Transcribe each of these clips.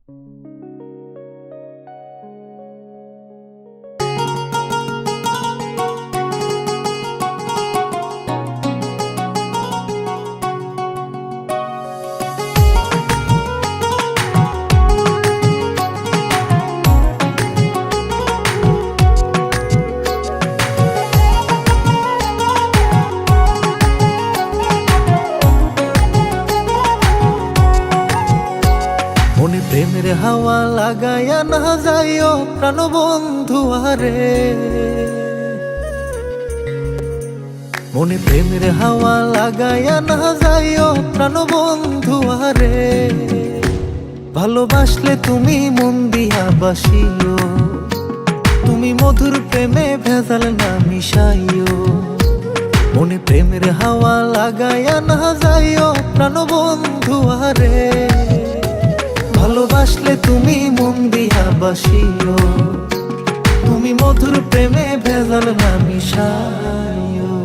মনে প্রেমের হাওয়া লাগায়া না যাইও প্রাণ বন্ধু আরে, মনে প্রেমের হাওয়া লাগায়া না যাইও প্রাণ বন্ধু আরে। ভালোবাসলে তুমি মন দিয়া বাসিও, তুমি মধুর প্রেমে ভেজাল না মিশাইও। মনে প্রেমের হাওয়া লাগায়া না যাইও প্রাণ বন্ধু আরে। ভালোবাসলে তুমি মন দিয়া বাসিও, তুমি মধুর প্রেমে ভেজাল না মিশাইও।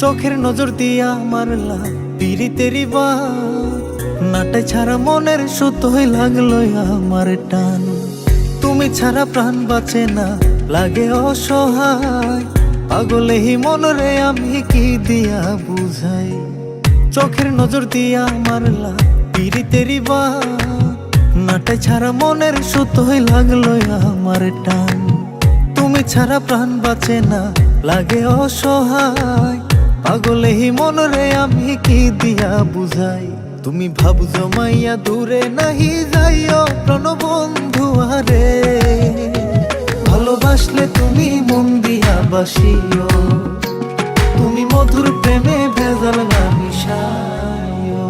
চোখের নজর দিয়া মারলা পিরিতেরি বাত, নাটাই ছাড়া মনের সুতোই লাগলো আমার টান। তুমি ছাড়া প্রাণ বাঁচে না, লাগে অসহায়, পাগলে হি মনরে আমি কি দিয়া বুঝাই। চোখের নজর দিয়া মারলা পিরিতেরি বাত, নাটাই ছাড়া মনের সুতোই লাগলো আমার টান। তুমি ছাড়া প্রাণ বাঁচে না, লাগে অসহায়, পাগলে হি মনরে আমি কি দিয়া বুঝাই। তুমি ভাব জমাইয়া দূরে নাহি যাইও প্রাণ বন্ধু আরে। ভালোবাসলে তুমি মন দিয়া বাসিও, তুমি মধুর প্রেমে ভেজাল না মিশাইও।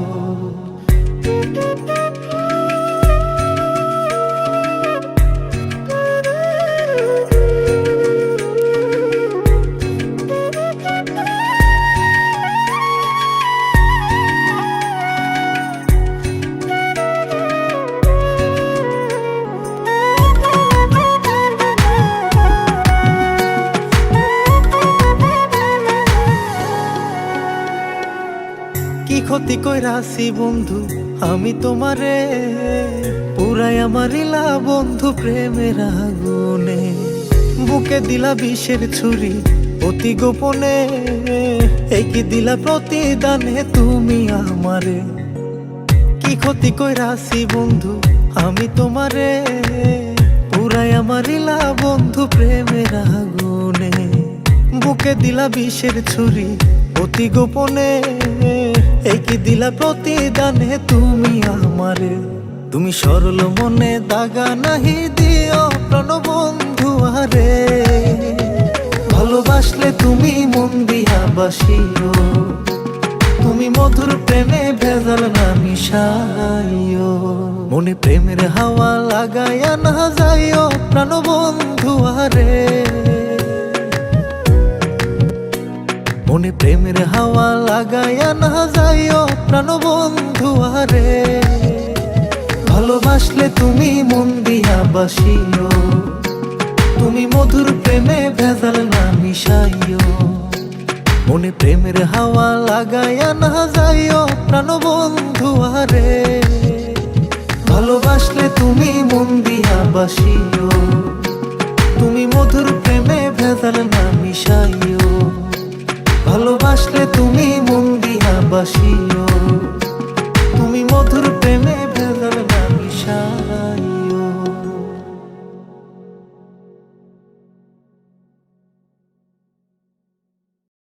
কি ক্ষতি কইরাছি বন্ধু আমি তোমারে, পুরাই আমার ইলা বন্ধু প্রেমের আগুনে। বুকে দিলা বিষের ছুরি অতি গোপনে, এই কি দিলা প্রতিদানে তুমি আমারে। কি ক্ষতি কইরাছি বন্ধু আমি তোমারে, পুরাই আমার ইলা বন্ধু প্রেমের আগুনে। বুকে দিলা বিষের ছুরি অতি গোপনে, এই কি দিলা প্রতিদানে তুমি আমারে। তুমি সরল মনে দাগা নাহি দিও প্রাণ বন্ধু আরে। ভালোবাসলে তুমি মন দিয়া বাসিও, তুমি মধুর প্রেমে ভেজাল না মিশাইও। মনে প্রেমের হাওয়া লাগায়া না যাইও প্রাণ বন্ধু আরে। মনে প্রেমের হাওয়া লাগায়া না যাইও প্রাণ বন্ধু আরে। ভালোবাসলে তুমি মন দিয়া বাসিও, তুমি মধুর প্রেমে ভেজাল না মিশাইও। মনে প্রেমের হাওয়া লাগায়া না যাইও প্রাণ বন্ধু আরে। ভালোবাসলে তুমি মন দিয়া বাসিও,